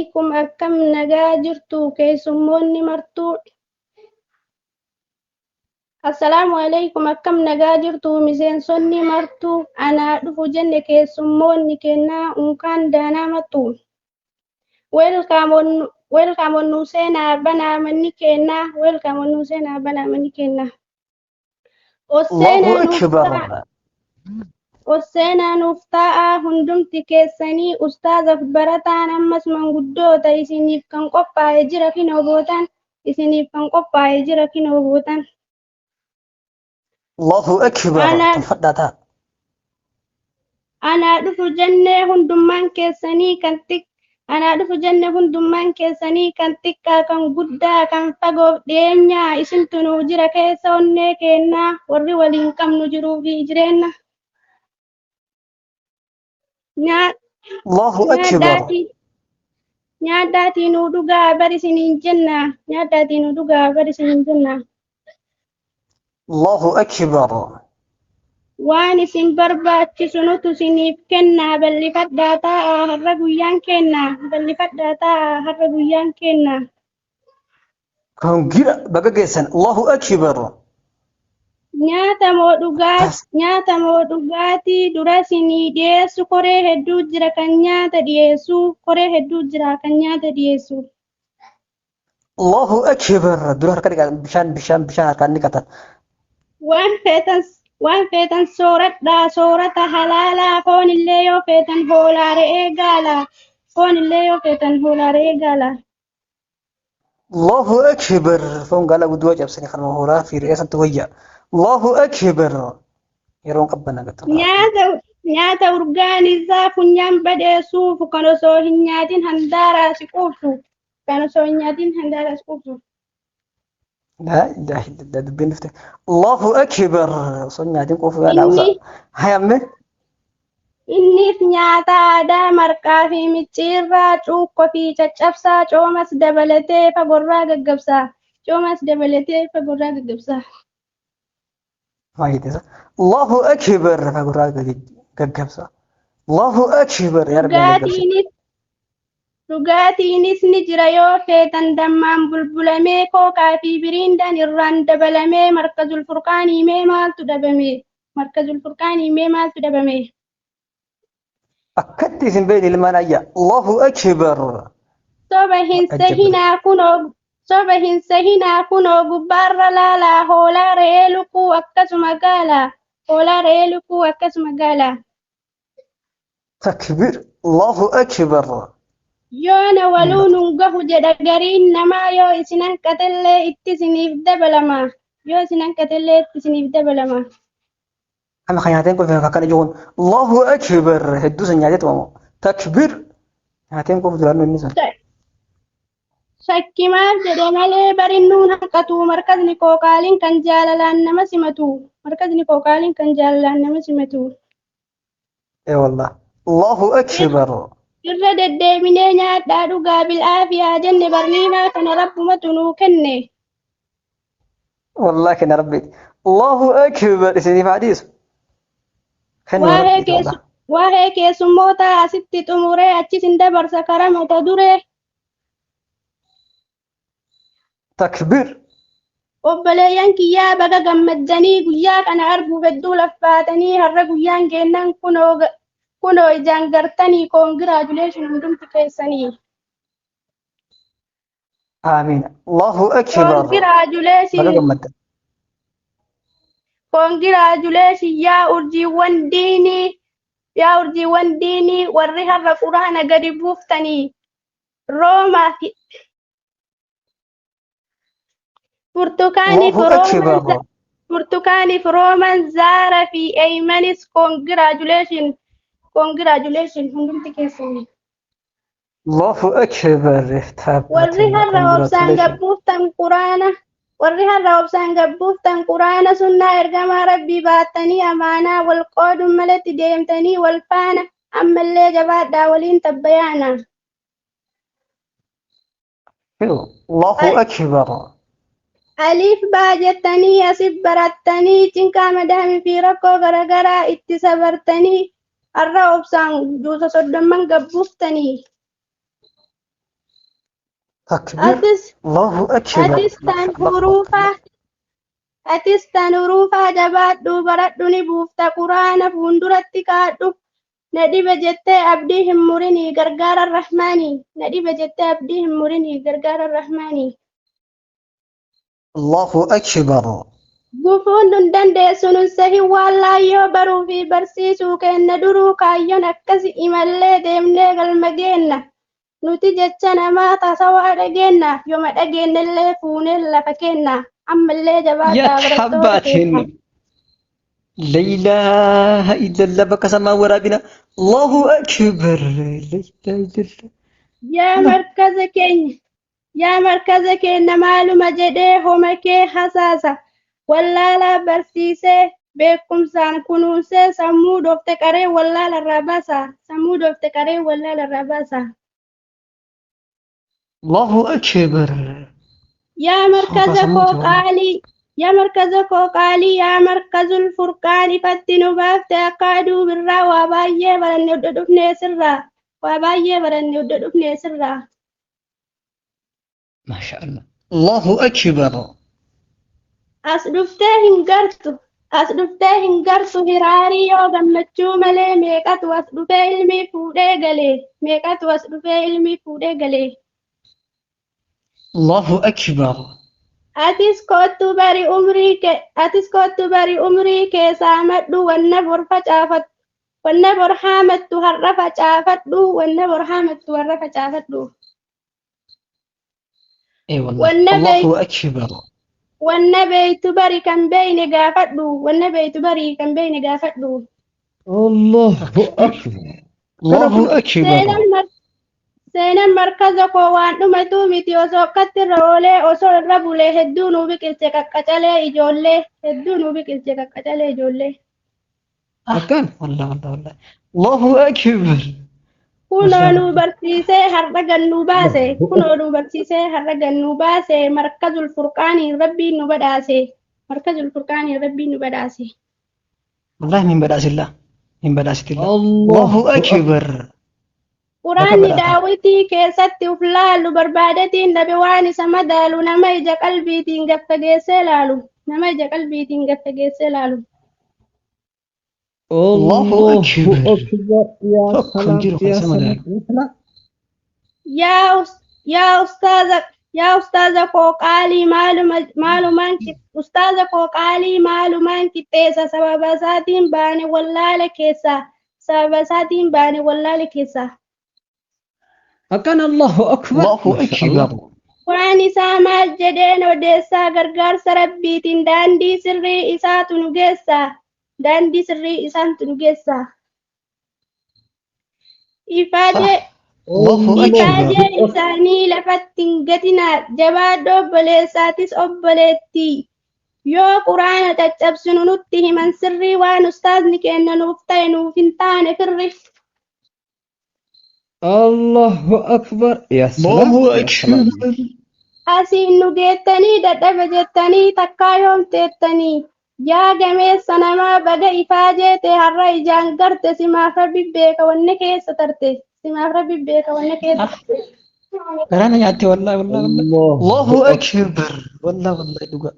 عليكم أكم نجاجرتو كيسموني مرتو السلام عليكم أكم نجاجرتو مسين سني مرتو أنا دفو جنة كيسموني كنا أمكان دانا متو welcome on nusena bana manni kenna welcome on nusena bana manni kenna الله أكبر. Osseena nuuf ta'a hundumti keessanii ustaazaaf barataan ammas manguddoota isiniif kan qophaa'e jira kinoo gootan isiniif kan qophaa'e jira kinoo gootan. الله أكبر. تفضل. Anaa dhufu jennee hundummaan keessanii kan anaa dhufu jenne hundummaan keessanii kan xiqqaa kan guddaa kan fagoof dhiyeenyaa isintu nuu jira keessa onnee kennaa warri waliin qabnu jiruu fi jireenya. الله أكبر. Nyaadhaatii nuu dhugaa bari isiniin jenna. Nyaadhaatii nuu dhugaa bari isiniin jenna. الله أكبر. Waan isin barbaachisu nutu isiniif kenna. Bal'ifadhaa taa'aa har'a guyyaan kenna. Bal'ifadhaa taa'aa har'a guyyaan kenna. كم جرا بقى جيسن الله أكبر. Nyaata moo dhugaatii dura isinii dhiyeessu koree hedduu jira kan nyaata dhiyeessu. Koree hedduu jira kan nyaata dhiyeessu. الله أكبر. دور هركان بشان هركان نكتة. Waan feetan sooradhaa soorata halaalaa foon illee yoo feetan hoolaa re'ee gaala. Foon illee yoo feetan hoolaa re'ee gaala. الله أكبر. فهم قال أبو دواج أبسني خلنا هورا في رئاسة تويا. الله أكبر. يرون قبنا قلت. Nyaata urgaanisaa funyaan badeessuuf kan osoo hin nyaatin handaaraa si quubsu. Kan osoo hin nyaatin handaaraa si quubsu. لا إله إلا الله دبين نفتح. الله أكبر. صنع دين قوف ولا أوسع. هيا أمي. Innis nyaata aadaa marqaa fi micciirraa cuukkoo fi caccabsaa coomas dabalatee fagorraa gaggabsaa. Coomas dabalatee fagorraa gaggabsaa. ما يدري. الله أكبر. فقرأ جبسة. الله أكبر يا رب. Dhugaatiinis ni jira yoo feetan dammaan bulbulamee kookaa fi biriindaan irraan dabalamee markazul furqaanii mee maaltu dhabame? Markazul furqaanii mee maaltu dhabame? أكدت في بين المنايا. الله أكبر. Soba hin sahinaa kunoo gubbaarra laalaa hoolaa re'ee lukkuu akkasuma gaala. Hoolaa re'ee lukkuu akkasuma gaala. تكبير. الله أكبر. Yoona waluu nun gahu jedha gariin namaa yoo isin hanqatellee itti isiniif dabalama. Yoo isin hanqatellee itti isiniif dabalama. أما خياتين كل فيها كان يجون. الله أكبر. هدوس النيادات ماما. تكبير. خياتين كل فيها النساء. Shakkimaaf jedhe malee barinnuun hanqatu markazni kookaaliin kan jaalalaan nama simatu. Markazni kookaaliin kan jaalalaan nama simatu. إيه والله. الله أكبر. Irra deddeebinee nyaadhaa dhugaa bil'aafiyaa jenne barniimaa kana rabbumatu nuu kenne. والله كان ربي. الله أكبر. إسني فاديس. Waa'ee keessummoota asitti xumuree achis hin dabarsa karaa mata duree. تكبير. Obboleeyyan kiyyaa baga gammaddanii guyyaa kana arguuf hedduu laffaatanii har'a guyyaan keennan kunoo ijaan gartanii koongiraajuleeshin hundumti keessanii. آمين. الله أكبر. Koongiraajuleeshin yaa urjiiwwan diinii warri har'a quraana gadi buuftanii Roomaa fi Burtukaaniif Rooman Zaara fi Eeymanis koongiraajuleeshin hundumti keessanii. الله أكبر. Warri har'a obsaan gabbuuftan quraana sunnaa ergamaa rabbii baattanii amaanaa wal qooduun malatti deemtanii wal faana ammallee jabaadhaa waliin tabbayaana. الله أكبر. Aliif baajettanii asif barattanii cinqaa madaamii fi rakkoo garaagaraa itti sabartanii har'a obsaan juusa soddomman gabbuuftanii. تكبير أتس الله أكبر أتس ما شاء الله تبارك تنحروفا الله أتس تنروفا جبادو بردني بوفتا قرآن فندرت كادو ندي بجتة أبديهم مرني غرغار الرحماني ندي بجتة أبديهم مرني غرغار الرحماني الله أكبر gufuun nun dandeessu nun sahi waallaayyoo baruu fi barsiisuu kenna duruu kaayyoon akkasi imallee deemnee galma geenna nuti jecha namaa tasawaa dhageenna yooma dhageenyallee fuunee lafa kenna ammallee jabaadhaa barattoota يتحباتن keessa. لا إله إلا الله بك سما ورابنا الله أكبر لا إله إلا الله Yaa markaza keenya maaluma jedhee homa kee hasaasa wallaalaa barsiisee beekumsaan kunuunsee sammuu dhoofte qaree wallaalarraa baasa sammuu dhoofte qaree wallaalarraa الله أكبر yaa markaza koo qaalii yaa markaza koo qaalii yaa markazul furqaan ifatti nu baafte akka aduu birraa waa baay'ee baranne hunda dhufnee sirraa ما شاء الله الله أكبر as dhuftee hin gartu hiraarii yoo gammachuu malee meeqatu as dhufee ilmii fuudhee galee الله أكبر atis kottu bari umrii keessaa madhu wanna bor haamattu har'a facaafadhu أي والله wanna الله أكبر beeytu bari kan beeyne gaafadhu الله أكبر الله أكبر seenan markaza koo waan dhumatu miti osoo akkatti irra oolee osoo irra bulee hedduu nuu biqilche qaqqacalee ijoollee أكان والله والله والله الله أكبر kunoo nuu barsiisee har'a gannuu baase markazul furqaaniin rabbiin nu badhaase والله من بدأس الله من بدأس الله الله الله أكبر quraanni daawitii keessatti uf laalu barbaadatiin dhabe waan isa madaalu nama ija qalbiitiin gaffageessee laalu الله أكبر. أكبر يا فكم سلام جيرو يا خمسة سلام yaa ustaaza koo qaalii maalumaan qixxeessa sababa isaatiin baane wallaale keessa أكان الله أكبر الله ما شاء الله. أكبر waan isaa maal jedheen odeessaa gargaarsa rabbiitiin daandii sirrii isaatu nu geessa ifaajee الله ifaajee أكبر isaanii lafatti hin gatinaa jabaadho obboleessaatis obboleettii yoo quraana caccabsinu nutti himan sirrii waan ustaazni kenna nuuf ta'e nuuf hin taane firri الله أكبر يا سلام الله يا سلام أكبر asiin nu geettanii dadhaba jettanii takkaa yoomteettanii yaa gameessa namaa baga ifaajee ta'e har'a ijaan garte simaaf rabbi beeka wanne keessa tarte أنا يعطي والله والله والله الله الله أكبر والله والله دقا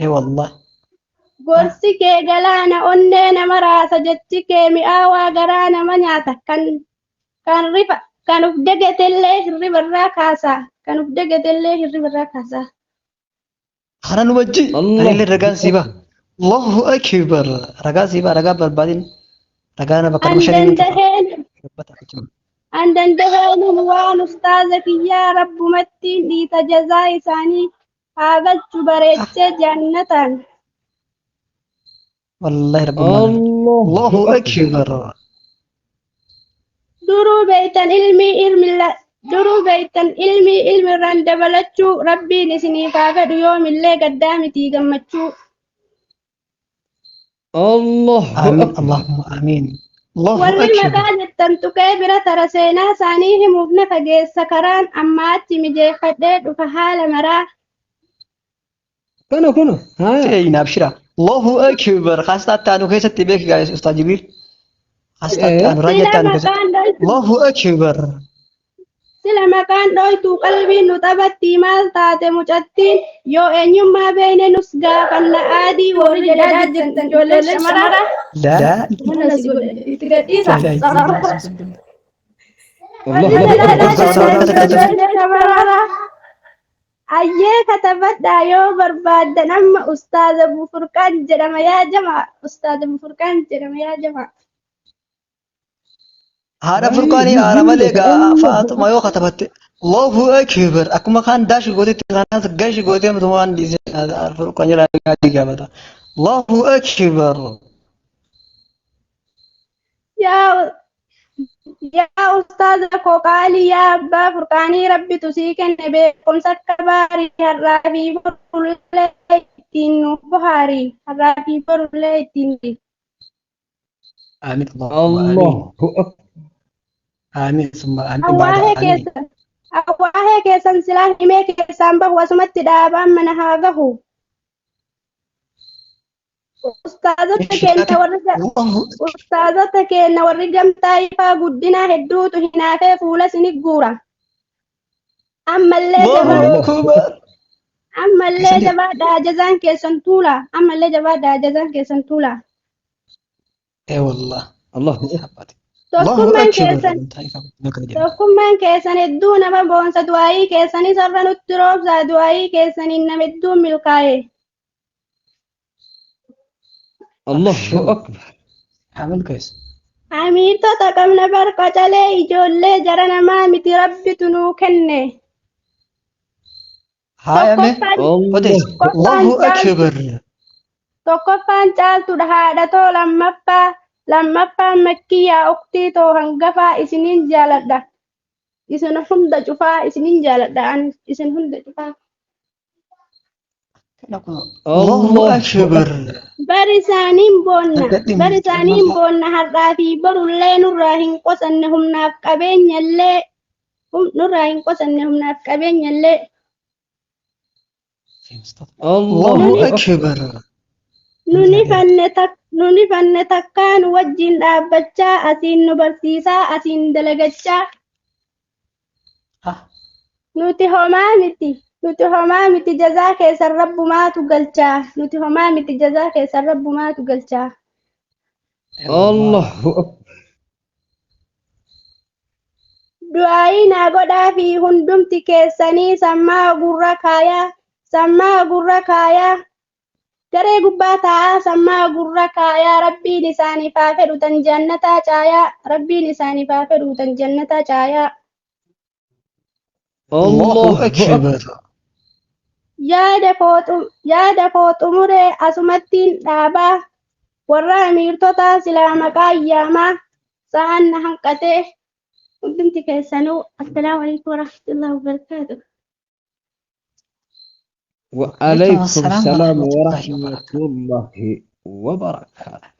إي والله gorsi kee galaana onnee nama raasa jechi kee mi'aawaa garaa nama nyaata kan uf dagatellee hirribarraa kaasa خلنا نوجه الله أنا اللي رجال سيبا الله أكبر رجال سيبا رجال بربادين رجالنا بكر مشارين an dandaheenum waan ustaaza kiyyaa rabbumattiin dhiita jazaa isaanii haa galchu bareechee jannataan والله رب العالمين الله الله أكبر duruu beeytan ilmii irraan dabalachuu rabbiin isiniif haa fedhu yoomillee gaddaa mitii gammachuu الله آمين أكبر اللهم آمين الله warri أكبر maqaa jettan tuqee bira tara seenaa isaanii himuuf na fageessa karaan amma achi mijeeffadhee dhufa haala maraa كنا ها سيدنا أبشرا الله أكبر خاصة تانو كيسة تبيك يا أستاذ جبريل خاصة إيه. تانو راجع sila تانو كيسة maqaan dhalchu الله أكبر sila maqaan dhoytuu qalbiin nu taphatti maal taate mucattiin yoo eenyummaa beeyne nus gaafanna aadii warri jedhaa jirtan ijoolleen shamaraa لا itti gadhiisa الله warri الله jedhaa أكبر jirtan ijoolleen shamaraa ayyee katabadhaa yoo barbaaddan amma ustaaza Bufurqaan jedhama yaa jamaa ustaaza Bufurqaan jedhama yaa jamaa هذا فرقاني أنا ملك فاطمة يو كتبت الله أكبر أكما كان داش قوتي تغنى تقاش قوتي متوان دي هذا فرقاني لا يقابل الله أكبر yaa yaa ustaaza Koqaalii yaa abbaa Furqaanii rabbi tusii kenne beekumsa akka baarii har'aa fi borullee ittiin nuuf bohaarii har'aa fi borullee ittiin آمين اللهم آمين الله أكبر آمين ثم آمين awwaahee بعد آمين keessan awwaahee keessan silaa himee keessaan bahu asumatti dhaabaan mana haa gahu ustaazota keenya warri الله ustaazota keenya warri gamtaa ifaa guddinaa hedduutu hinaafee fuula isinii guura ammallee الله jabaa أكبر ammallee jabaadhaa jazaan keessan tuula ammallee jabaadhaa jazaan keessan tuula إي والله الله أكبر الله tokkummaan keessan أكبر tokkummaan keessan hedduu nama boonsa du'aayii keessanis har'a nutti roobsaa du'aayii keessaniin nama hedduun milkaa'e الله أكبر عامل كويس amiirtota qabna barqa calee ijoollee jara namaa miti rabbitu nuu kenne هاي أمي ودي الله أكبر tokkoffaan caaltudha haadhatoo lammaffaan makkiyyaa uktii too hangafaa isiniin jaaladha isin hunda cufaa isiniin jaaladha ani isin hunda cufaa الله أكبر bari isaaniin boonna har'aa fi borullee nurraa hin qosanne humnaaf qabeenyallee الله أكبر nuni fanne takkaan wajjin dhaabbachaa asiin nu barsiisaa asiin dalagachaa nuti homaa miti jazaa keessan rabbumaatu galchaa nuti homaa miti jazaa keessan rabbumaatu galchaa الله أكبر du'aayii naa godhaa fi hundumti keessanii sammaa gurra kaayaa garee gubbaa taa'aa sammaa gurra kaayaa rabbiin isaaniif haa fedhu tan jannataa caayaa rabbiin isaaniif haa fedhu tan jannataa caayaa الله أكبر yaada koo xumuree asumattiin dhaabaa warra amiirtotaa silaa maqaa ayyaamaa sa'aan na hanqatee hundumti keessanuu assalaamu alaikum warahmatullahi wabarakaatuh وعليكم السلام السلام ورحمة الله ورحمة الله وبركاته